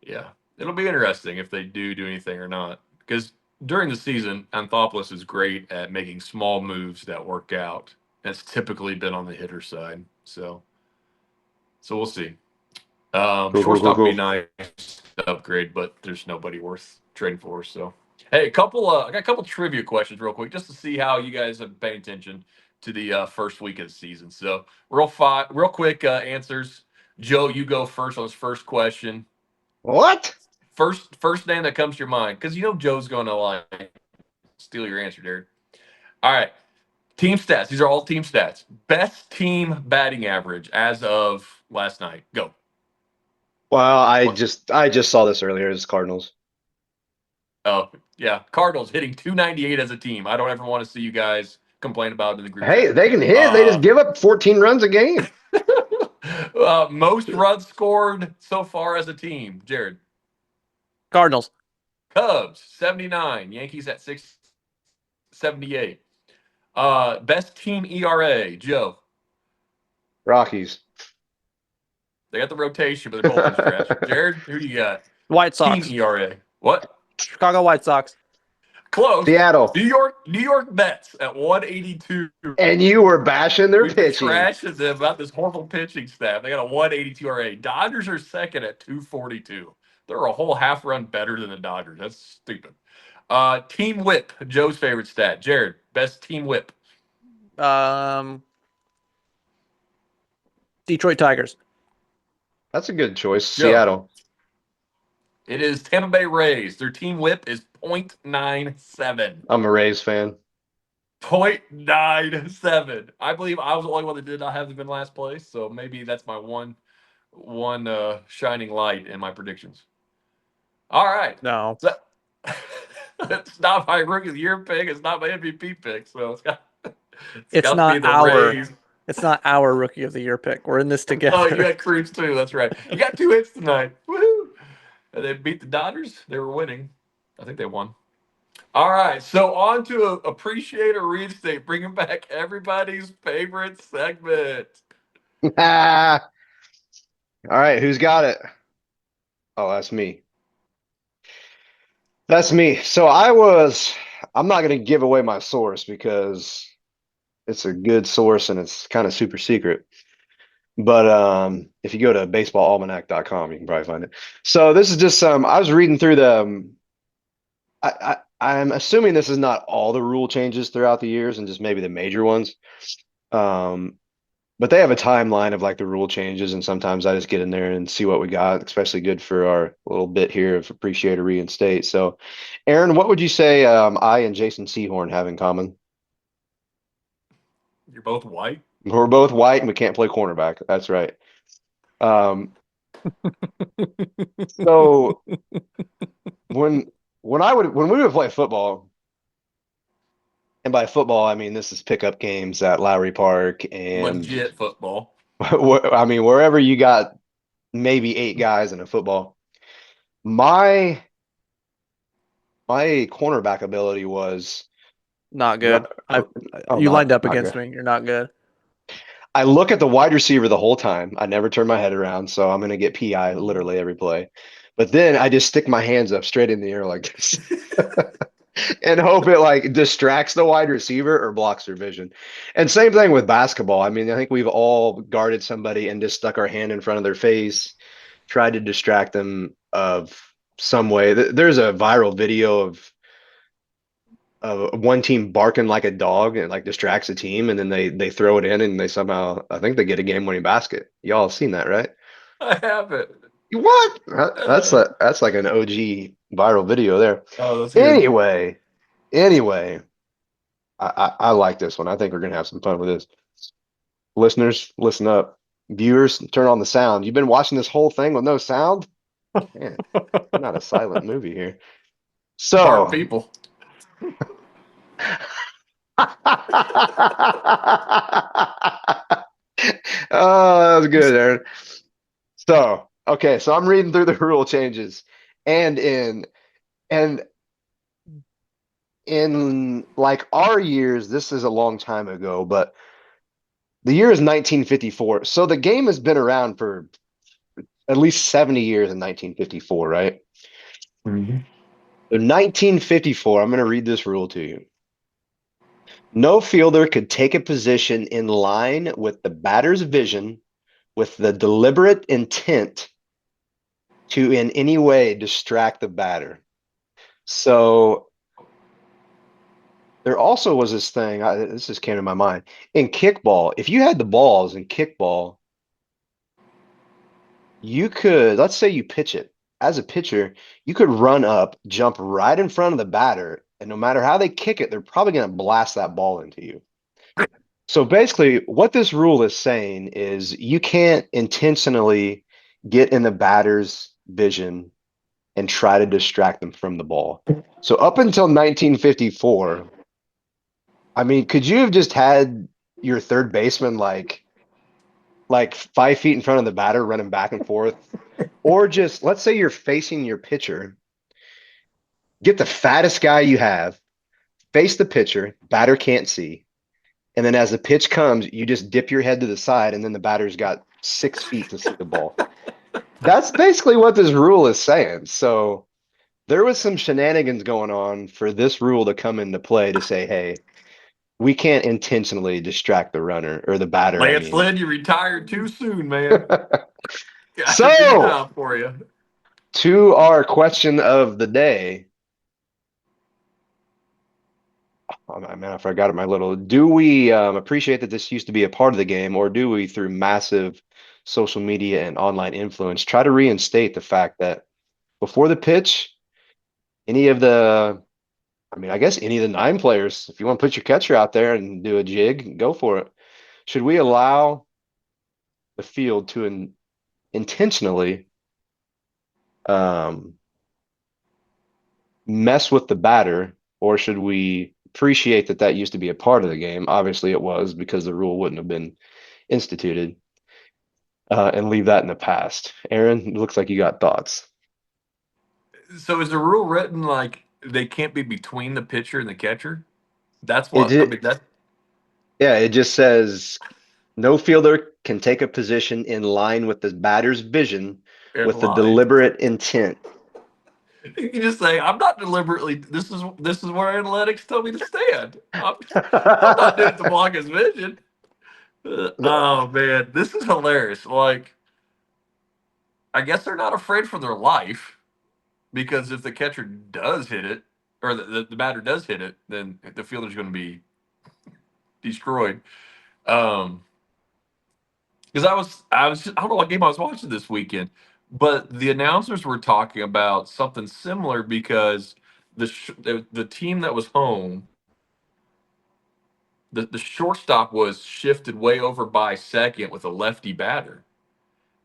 yeah, it'll be interesting if they do anything or not. Because during the season, Anthopoulos is great at making small moves that work out. That's typically been on the hitter side. So we'll see. Cool, cool, cool, Shortstop would be cool. nice to upgrade, but there's nobody worth trading for. So, hey, I got a couple trivia questions real quick just to see how you guys have been paying attention to the first week of the season. So, real quick answers. Joe, you go first on this first question. What? First name that comes to your mind, because you know Joe's going to like steal your answer, Derek. All right, team stats. These are all team stats. Best team batting average as of last night. Go. Well, What? I just saw this earlier. It's Cardinals. Oh, yeah. Cardinals hitting 298 as a team. I don't ever want to see you guys complain about it in the group Hey, chat. they can hit. They just give up 14 runs a game. Most runs scored so far as a team. Jared. Cardinals. Cubs, 79. Yankees at 678. Best team ERA. Joe. Rockies. They got the rotation, but they're both in stretch. Jared, who do you got? White Team Sox. ERA. What? Chicago White Sox. Close. Seattle. New York Mets at 182. And you were bashing their We've been pitching. trashing them about this horrible pitching staff. They got a 182 RA. Dodgers are second at 242. They're a whole half run better than the Dodgers. That's stupid. Team whip, Joe's favorite stat. Jared, best team whip. Detroit Tigers. That's a good choice. Joe. Seattle. It is Tampa Bay Rays. Their team whip is .97. I'm a Rays fan. .97. I believe I was the only one that did not have them in last place, so maybe that's my one shining light in my predictions. All right. No. So, it's not my rookie of the year pick. It's not my MVP pick. So It's got not to be the our Rays. It's not our rookie of the year pick. We're in this together. Oh, you got Creeps too. That's right. You got 2 hits tonight. Woohoo! And they beat the Dodgers. They were winning. I think they won. All right. So on to appreciate or reinstate, bringing back everybody's favorite segment. All right, who's got it? Oh, that's me. That's me. So I'm not going to give away my source because it's a good source and it's kind of super secret. But if you go to baseballalmanac.com, you can probably find it. So this is just I was reading through I'm assuming this is not all the rule changes throughout the years and just maybe the major ones. But they have a timeline of like the rule changes, and sometimes I just get in there and see what we got, especially good for our little bit here of appreciate or reinstate. So, Aaron, what would you say I and Jason Sehorn have in common? You're both white. We're both white and we can't play cornerback. That's right. So when we would play football, and by football I mean this is pickup games at Lowry Park and Legit football. I mean wherever you got maybe 8 guys in a football. My cornerback ability was Not good. Oh, You lined up not against good. me. You're not good. I look at the wide receiver the whole time. I never turn my head around, so I'm gonna get PI literally every play. But then I just stick my hands up straight in the air like this and hope it like distracts the wide receiver or blocks their vision. And same thing with basketball. I mean, I think we've all guarded somebody and just stuck our hand in front of their face, tried to distract them of some way. There's a viral video of one team barking like a dog and like distracts a team, and then they throw it in and they somehow I think they get a game-winning basket. Y'all have seen that, right? I haven't. What? That's like an OG viral video there. Oh, that's good. Anyway, I like this one. I think we're gonna have some fun with this. Listeners, listen up. Viewers, turn on the sound. You've been watching this whole thing with no sound? Man, we're not a silent movie here. Smart So people. Oh, that was good, Aaron. So, okay, so I'm reading through the rule changes, and in like our years, this is a long time ago, but the year is 1954. So the game has been around for at least 70 years in 1954, right? Mm-hmm. So 1954, I'm going to read this rule to you. No fielder could take a position in line with the batter's vision with the deliberate intent to in any way distract the batter. So there also was this thing, this just came to my mind. In kickball, if you had the balls in kickball, you could, let's say you pitch it. As a pitcher, you could run up, jump right in front of the batter, and no matter how they kick it, they're probably going to blast that ball into you. So basically, what this rule is saying is you can't intentionally get in the batter's vision and try to distract them from the ball. So up until 1954, I mean, could you have just had your third baseman like 5 feet in front of the batter running back and forth? Or just, let's say you're facing your pitcher, get the fattest guy you have, face the pitcher, batter can't see. And then as the pitch comes, you just dip your head to the side, and then the batter's got 6 feet to see the ball. That's basically what this rule is saying. So there was some shenanigans going on for this rule to come into play to say, hey, we can't intentionally distract the runner or the batter, I Lance mean. Lynn, you retired too soon, man. Got a new So, job for you. to our question of the day, oh man, I forgot it my little. Do we appreciate that this used to be a part of the game, or do we, through massive social media and online influence, try to reinstate the fact that before the pitch, any of the, I mean, I guess any of the 9 players, if you want to put your catcher out there and do a jig, go for it. Should we allow the field to intentionally um, mess with the batter, or should we appreciate that that used to be a part of the game? Obviously, it was because the rule wouldn't have been instituted, and leave that in the past. Aaron, it looks like you got thoughts. So is the rule written like they can't be between the pitcher and the catcher? That's It what I just, mean. That yeah, it just says no fielder can take a position in line with the batter's vision in with the line. deliberate intent. You can just say, "I'm not deliberately. This is where analytics tell me to stand. I'm not doing it to block his vision." Oh man, this is hilarious. Like, I guess they're not afraid for their life because if the catcher does hit it, or the batter does hit it, then the fielder's going to be destroyed. Um, because I don't know what game I was watching this weekend, but the announcers were talking about something similar because the team that was home, the shortstop was shifted way over by second with a lefty batter,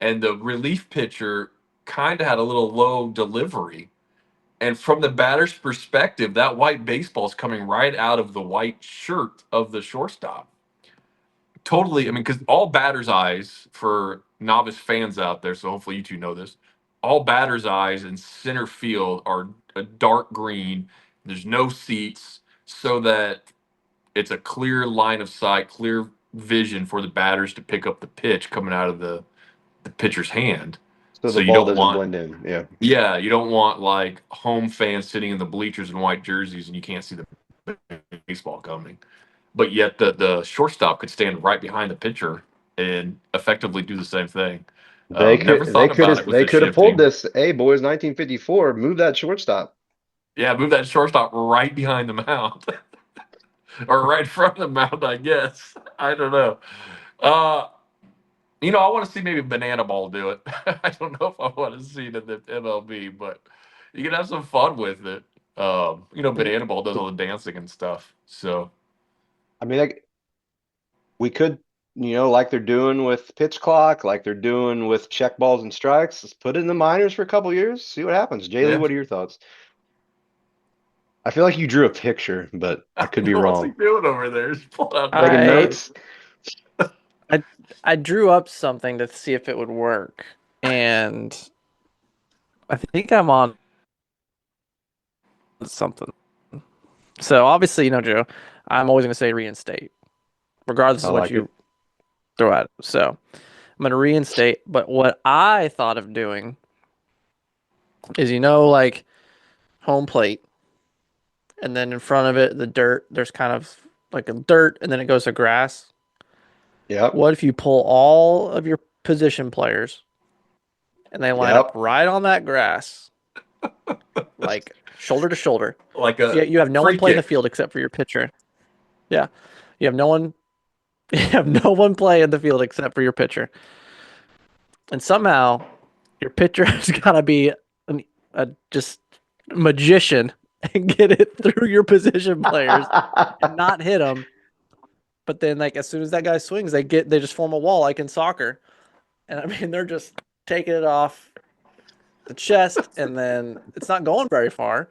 and the relief pitcher kind of had a little low delivery. And from the batter's perspective, that white baseball is coming right out of the white shirt of the shortstop. Totally. I mean, because all batters' eyes for novice fans out there, so hopefully you two know this, all batters' eyes in center field are a dark green. There's no seats, so that it's a clear line of sight, clear vision for the batters to pick up the pitch coming out of the pitcher's hand. So So the you ball don't doesn't want, blend in. Yeah. yeah, you don't want like home fans sitting in the bleachers in white jerseys and you can't see the baseball coming. But yet the shortstop could stand right behind the pitcher and effectively do the same thing. Never thought about it with They the could have pulled shifting. this. Hey, boys, 1954, move that shortstop. Yeah, move that shortstop right behind the mound or right in front of the mound, I guess. I don't know. Uh, I want to see maybe Banana Ball do it. I don't know if I want to see it in the MLB, but you can have some fun with it. Banana Ball does all the dancing and stuff. So I mean, we could, like they're doing with pitch clock, like they're doing with check balls and strikes, let's put it in the minors for a couple years, see what happens. Jaylee, yeah, what are your thoughts? I feel like you drew a picture, but I I could be know what's he wrong. doing over there. He's pulling out Taking I notes. notes? I I drew up something to see if it would work, and I think I'm on something. So obviously, Joe, I'm always going to say reinstate, regardless I of what like it. you throw at it. So I'm going to reinstate. But what I thought of doing is, like home plate, and then in front of it, the dirt. There's kind of like a dirt, and then it goes to grass. Yep. What if you pull all of your position players and they line up Yep. right on that grass, like shoulder to shoulder? Like So a you have no one free playing the kick. field except for your pitcher. Yeah, you have no one. You have no one playing the field except for your pitcher, and somehow your pitcher has got to be a just magician and get it through your position players and not hit them. But then, like as soon as that guy swings, they just form a wall like in soccer, and I mean they're just taking it off the chest, and then it's not going very far.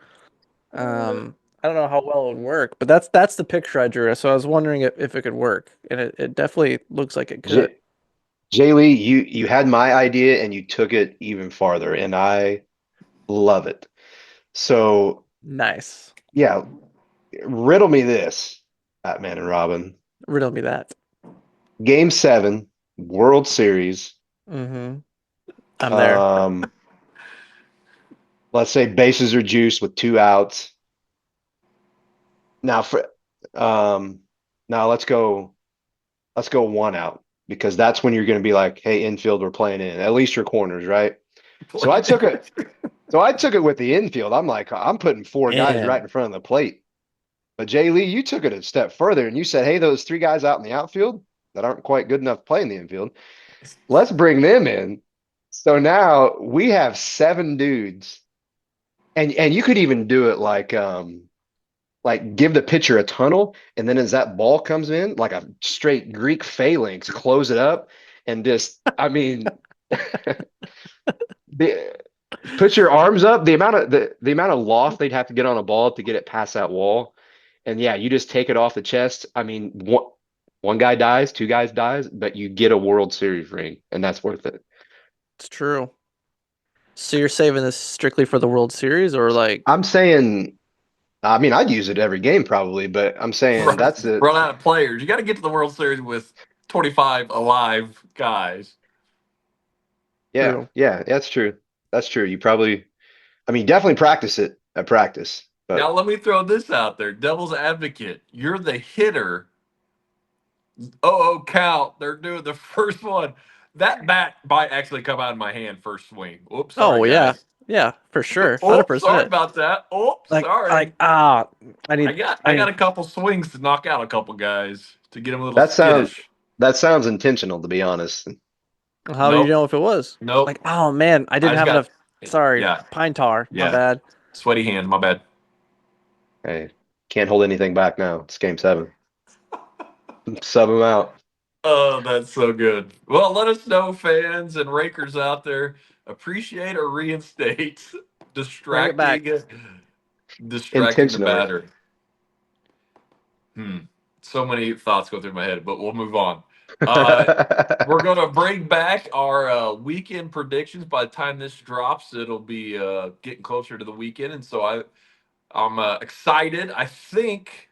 I don't know how well it would work, but that's the picture I drew. So I was wondering if it could work, and it definitely looks like it could. J Jaylee, you had my idea and you took it even farther, and I love it. So Nice. yeah, riddle me this, Batman and Robin. Riddle me that. Game 7, World Series. Mm-hmm. I'm there. Um, let's say bases are juiced with 2 outs. Now for now let's go 1 out because that's when you're going to be like, hey, infield, we're playing in at least your corners, right? So I took it. So I took it with the infield. I'm like, I'm putting 4 guys right Man. in front of the plate. But Jay Lee, you took it a step further and you said, hey, those 3 guys out in the outfield that aren't quite good enough to play in the infield, let's bring them in. So now we have 7 dudes. And you could even do it like give the pitcher a tunnel, and then as that ball comes in, like a straight Greek phalanx, close it up and just I mean the put your arms up, the amount of loft they'd have to get on a ball to get it past that wall. And yeah, you just take it off the chest. I mean, one guy dies, 2 guys dies, but you get a World Series ring, and that's worth it. It's true. So you're saving this strictly for the World Series, or like, I'm saying, I mean, I'd use it every game probably, but I'm saying run, that's it. run out of players. You got to get to the World Series with 25 alive guys. Yeah, true? yeah, that's true. That's true. You probably, I mean, definitely practice it at practice, Now but let me throw this out there, devil's advocate. You're the hitter. Oh, count. They're doing the first one. That bat might actually come out of my hand first swing. Oops, sorry Oh yeah, guys. yeah, for sure, hundred Oh, sorry percent. about that. Oh, Like sorry. I I need got I I got need. a couple swings to knock out a couple guys to get them a little that sound skittish. that sounds intentional to be honest. How do you Nope, know if it was? nope. Like, oh man, I I didn't just have got enough. Sorry, yeah, pine tar. My yeah. bad. Sweaty hand. My bad. Hey, can't hold anything back now. It's game 7. Sub them out. Oh, that's so good. Well, let us know, fans and rakers out there. Appreciate or reinstate Bring it back. distracting the Intentionally. batter. Hmm. So many thoughts go through my head, but we'll move on. Uh, we're gonna bring back our weekend predictions. By the time this drops, it'll be getting closer to the weekend, and so I'm excited. I think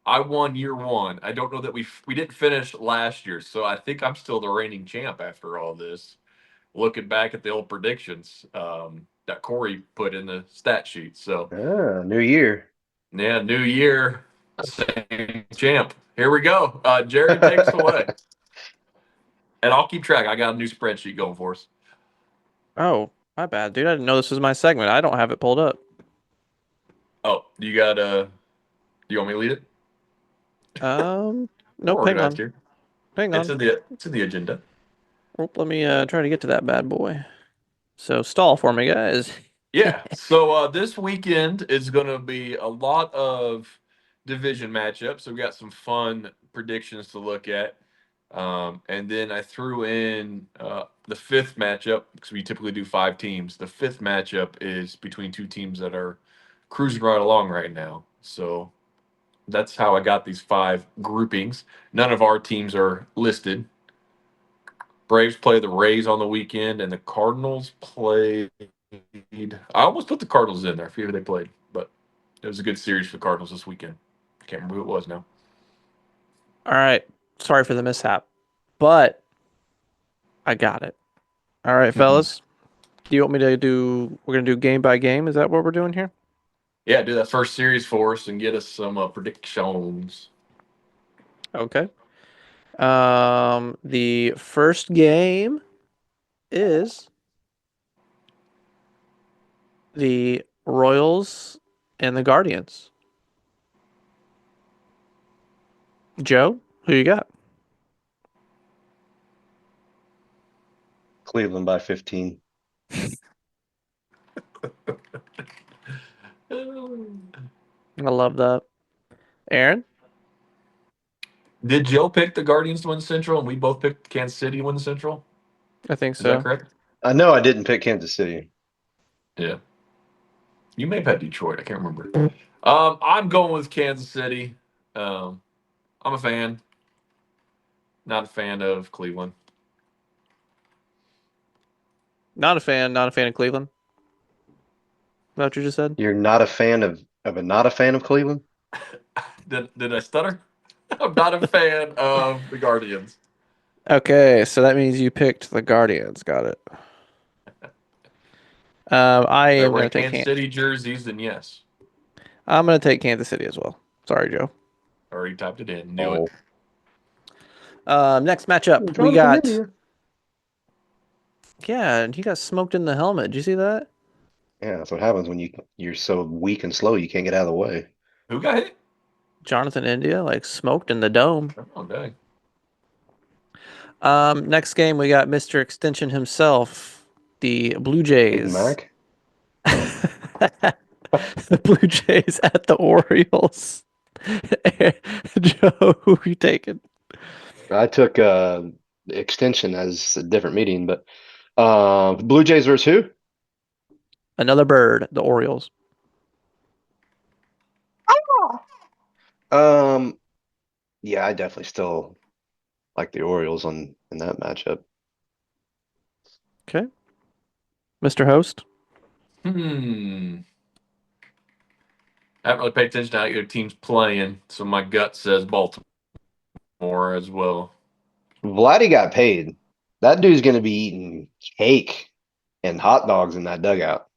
I won year one. I don't know that we didn't finish last year, so I think I'm still the reigning champ after all this. Looking back at the old predictions that Corey put in the stat sheet. So New year. yeah, new year, same champ. Here we go. Jerry, take us away, and I'll keep track. I got a new spreadsheet going for us. Oh, my bad, dude. I didn't know this was my segment. I don't have it pulled up. Oh, you got do you want me to lead it? We're Nope. Hang organized on. here. Hang on. It's in the agenda. Oh, let me try to get to that bad boy. So stall for me, guys. Yeah. So this weekend is going to be a lot of division matchups. So we got some fun predictions to look at. And then I threw in the fifth matchup because we typically do 5 teams. The fifth matchup is between 2 teams that are cruising right along right now. So that's how I got these 5 groupings. None of our teams are listed. Braves play the Rays on the weekend, and the Cardinals play. I almost put the Cardinals in there. I forget who they played, but it was a good series for the Cardinals this weekend. I can't remember who it was now. All right. Sorry for the mishap, but I got it. All right, fellas. Do you want me to do? We're gonna do game by game. Is that what we're doing here? Yeah, do that first series for us and get us some predictions. Okay. The first game is the Royals and the Guardians. Joe, who you got? Cleveland by 15. I love that. Aaron, Did Joe pick the Guardians to win Central, and we both picked Kansas City to win Central? I think Is that so. correct? I know I didn't pick Kansas City. Yeah. You may have had Detroit. I can't remember. I'm going with Kansas City. Um, I'm a fan. Not a fan of Cleveland. Not a fan. Not a fan of Cleveland. Is that what you just said? You're not a fan of not a fan of Cleveland? Did I stutter? I'm not a fan of the Guardians. Okay, so that means you picked the Guardians. Got it. I They're am going wearing to take Kansas City jerseys, then yes. I'm going to take Kansas City as well. Sorry, Joe. Already typed it in. Knew Oh, it. Next matchup, we Jonathan got India. and he got smoked in the helmet. Did you see that? Yeah, that's what happens when you're so weak and slow you can't get out of the way. Who got hit? Jonathan India like smoked in the dome. Oh, dang. Next game we got Mr. Extension himself, the Blue Peyton Jays. Mac. The Blue Jays at the Orioles. Joe, who are you taking? I took extension as a different meeting, but Blue Jays versus who? Another bird, the Orioles. Um, yeah, I definitely still like the Orioles in that matchup. Okay. Mr. Host. I haven't really paid attention to how your team's playing, so my gut says Baltimore as well. Vladdy got paid. That dude's gonna be eating cake and hot dogs in that dugout.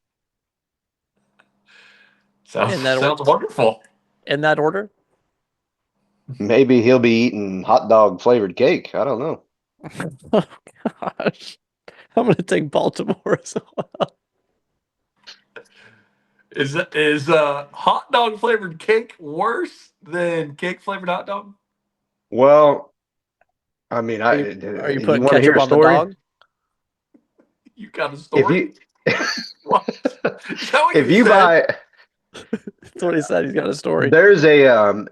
Sounds In that sounds wonderful. in that order. Maybe he'll be eating hot dog flavored cake. I don't know. Oh gosh. I'm gonna take Baltimore as well. Is hot dog flavored cake worse than cake flavored hot dog? Well, I mean, Are you you putting want to hear ketchup a on the story? dog? You got a If story? you What? Is that what if you you said? buy That's what he said. He's got a story. there's a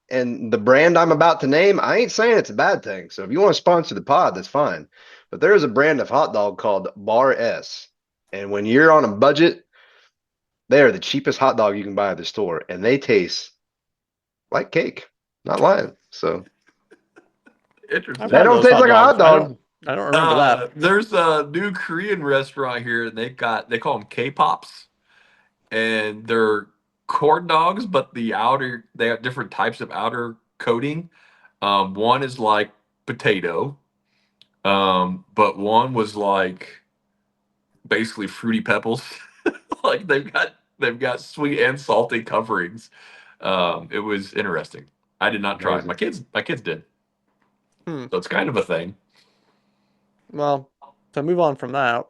and the brand I'm about to name, I ain't saying it's a bad thing. So if you want to sponsor the pod, that's fine. But there is a brand of hot dog called Bar S. And when you're on a budget, they are the cheapest hot dog you can buy at the store, and they taste like cake. Not lying. So I've Interesting. they had don't those taste hot like a hot dogs. dog. I don't remember that. There's a new Korean restaurant here, and they call them K-pops, and they're corn dogs, but they have different types of outer coating. One is like potato, but one was like basically fruity pebbles. Like they've got sweet and salty coverings. It was interesting. I did not try it. Amazing. My kids did. Hmm. So it's kind of a thing. Well, to move on from that,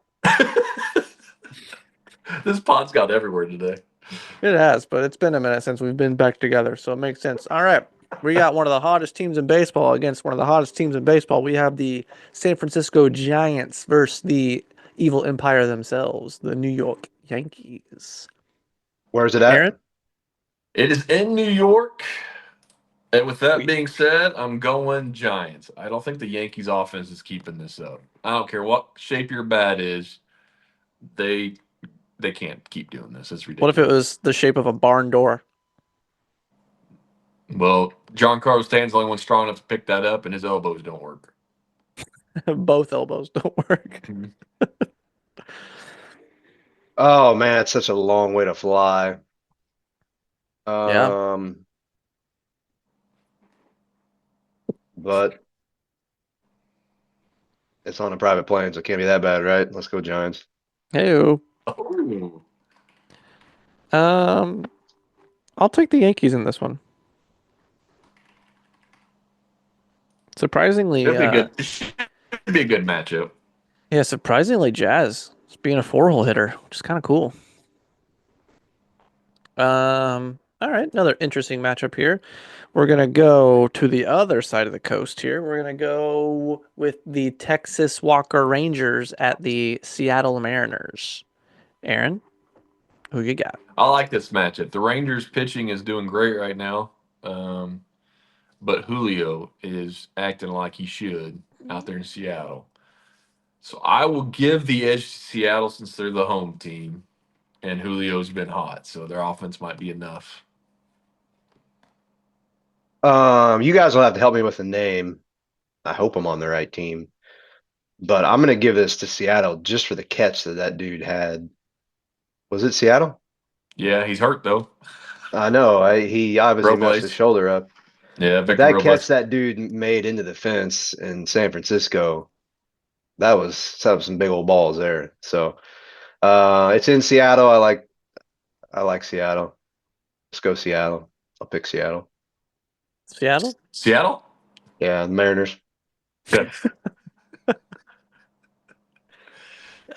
This pod's got everywhere today. it has, but it's been a minute since we've been back together, so it makes sense. All right. We got one of the hottest teams in baseball against one of the hottest teams in baseball. We have the San Francisco Giants versus the evil empire themselves, the New York Yankees. Where's it at? Aaron? It is in New York. And with that We being said, I'm going Giants. I don't think the Yankees offense is keeping this up. I don't care what shape your bat is. They they can't keep doing this. It's What if it ridiculous. was the shape of a barn door? Well, John Carlos Stanton's the only one strong enough to pick that up, and his elbows don't work. Both elbows don't work. Oh man, it's such a long way to fly. Yeah. But it's on a private plane, so it can't be that bad, right? Let's go Giants. Hey. Oh, Um, I'll take the Yankees in this one. Surprisingly, should be a good matchup. yeah, surprisingly, Jazz is being a four-hole hitter, which is kind of cool. All right, another interesting matchup here. We're gonna go to the other side of the coast here. We're gonna go with the Texas Walker Rangers at the Seattle Mariners. Aaron, who you got? I like this matchup. The Rangers pitching is doing great right now. Um, but Julio is acting like he should out there in Seattle. So I will give the edge to Seattle since they're the home team, and Julio's been hot, so their offense might be enough. You guys will have to help me with the name. I hope I'm on the right team. But I'm gonna give this to Seattle just for the catch that dude had. Was it Seattle? Yeah, he's hurt though. I know. He obviously messed his Robles. shoulder up. Yeah, But Victor that catch Robles. that dude made into the fence in San Francisco, that was some big old balls there. So It's in Seattle. I like Seattle. Let's go Seattle. I'll pick Seattle. Seattle? Seattle? Yeah, the Mariners. Good.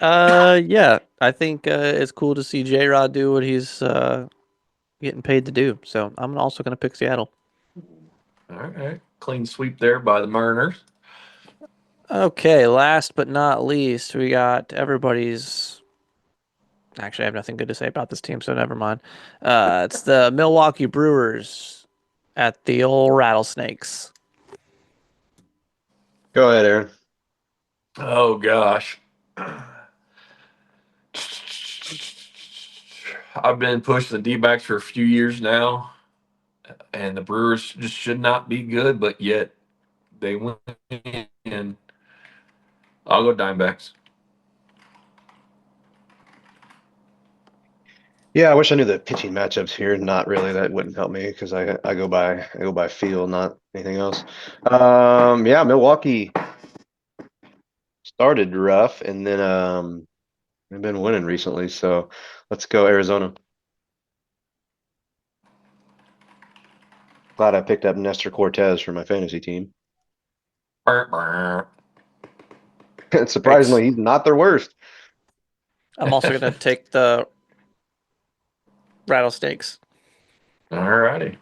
Yeah, I think it's cool to see J-Rod do what he's getting paid to do. So I'm also going to pick Seattle. All right. Clean sweep there by the Mariners. Okay, last but not least, we got everybody's. Actually, I have nothing good to say about this team, so never mind. It's the Milwaukee Brewers at the old Rattlesnakes. Go ahead, Aaron. Oh, gosh. I've been pushing the D-backs for a few years now, and the Brewers just should not be good, but yet they win. I'll go Dimebacks. Yeah, I wish I knew the pitching matchups here. Not really. That wouldn't help me because I go by feel, not anything else. Yeah, Milwaukee started rough and then they've been winning recently. So let's go Arizona. Glad I picked up Nestor Cortez for my fantasy team. And surprisingly, he's not their worst. I'm also going to take the Rattlesnakes. All righty.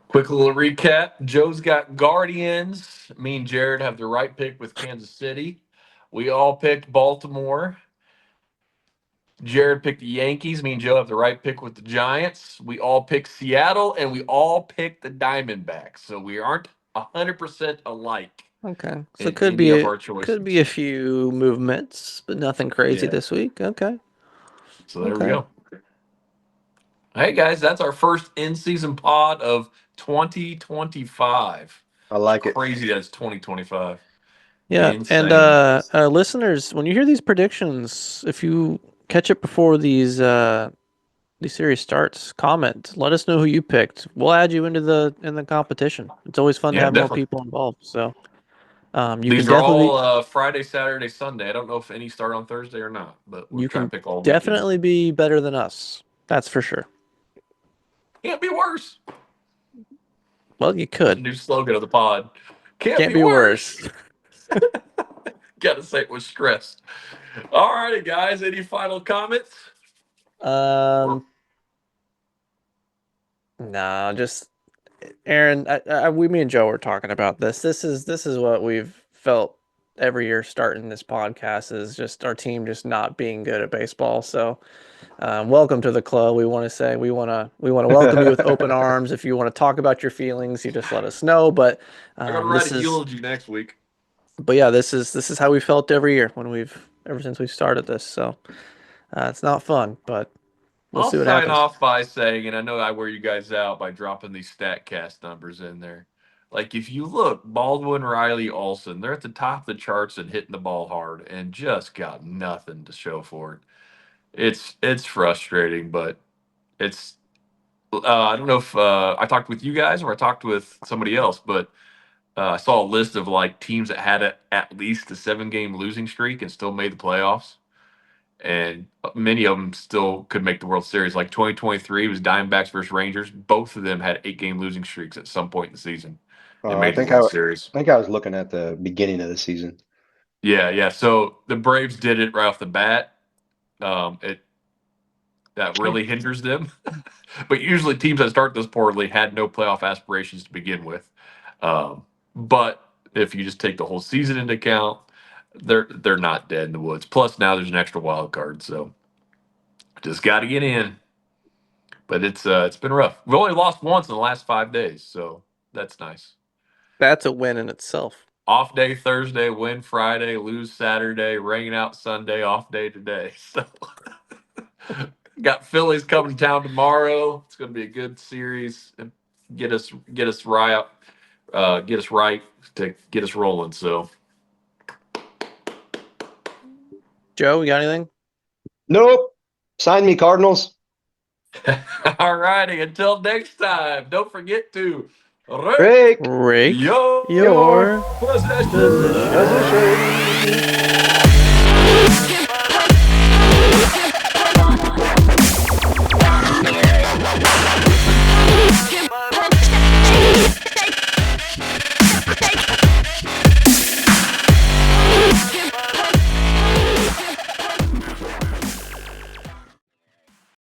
Quick little recap. Joe's got Guardians. Me and Jared have the right pick with Kansas City. We all picked Baltimore. Jared picked the Yankees. Me and Joe have the right pick with the Giants. We all picked Seattle, and we all picked the Diamondbacks. So we aren't 100% alike Okay, so in any of our could be a choices. few movements, but nothing crazy Yeah. this week. Okay, So there we okay. go. Hey guys, that's our first in-season pod of 2025. I It's like it. crazy that it's 2025. Yeah, and Insane. listeners, when you hear these predictions, if you catch it before these series starts, comment. Let us know who you picked. We'll add you into the competition. It's always fun to Yeah, have more definitely. people involved. So you can These are definitely all Friday, Saturday, Sunday. I don't know if any start on Thursday or not, but we're you trying to can pick all weekend. definitely be better than us. That's for sure. Can't be worse. Well, you That's the could. new slogan of the pod. Can't Can't be be worse. worse. Gotta say it with stress. All righty, guys. Any final comments? Um, no, just Aaron. Me and Joe were talking about this. This is what we've felt every year starting this podcast is just our team just not being good at baseball. So, welcome to the club. We want to welcome you with open arms. If you want to talk about your feelings, you just let us know. But I gotta write this a is, eulogy next week. but yeah, this is how we felt every year ever since we started this. So it's not fun, but we'll I'll see what sign happens. off by saying, and I know I wear you guys out by dropping these StatCast numbers in there. Like if you look, Baldwin, Riley, Olson, they're at the top of the charts and hitting the ball hard, and just got nothing to show for it. It's frustrating, but it's I don't know if I talked with you guys or I talked with somebody else, but I saw a list of like teams that had at least a 7 game losing streak and still made the playoffs, and many of them still could make the World Series. Like 2023 was Diamondbacks versus Rangers. Both of them had 8 game losing streaks at some point in the season and I made the think World Series. I was looking at the beginning of the season. Yeah, yeah. So the Braves did it right off the bat. It that really hinders them. But usually teams that start this poorly had no playoff aspirations to begin with. But if you just take the whole season into account, they're not dead in the woods. Plus now there's an extra wild card, so just got to get in. But it's been rough. We've only lost once in the last 5 days, so that's nice. That's a win in itself. Off day Thursday, win Friday, lose Saturday, rain out Sunday, off day today. So got Phillies coming to town tomorrow. It's going to be a good series. Get us right, get us right to get us rolling. So, Joe, you got anything? Nope. Sign me, Cardinals. all righty. Until next time, don't forget to rake Rake Rake your your your position. possession. position.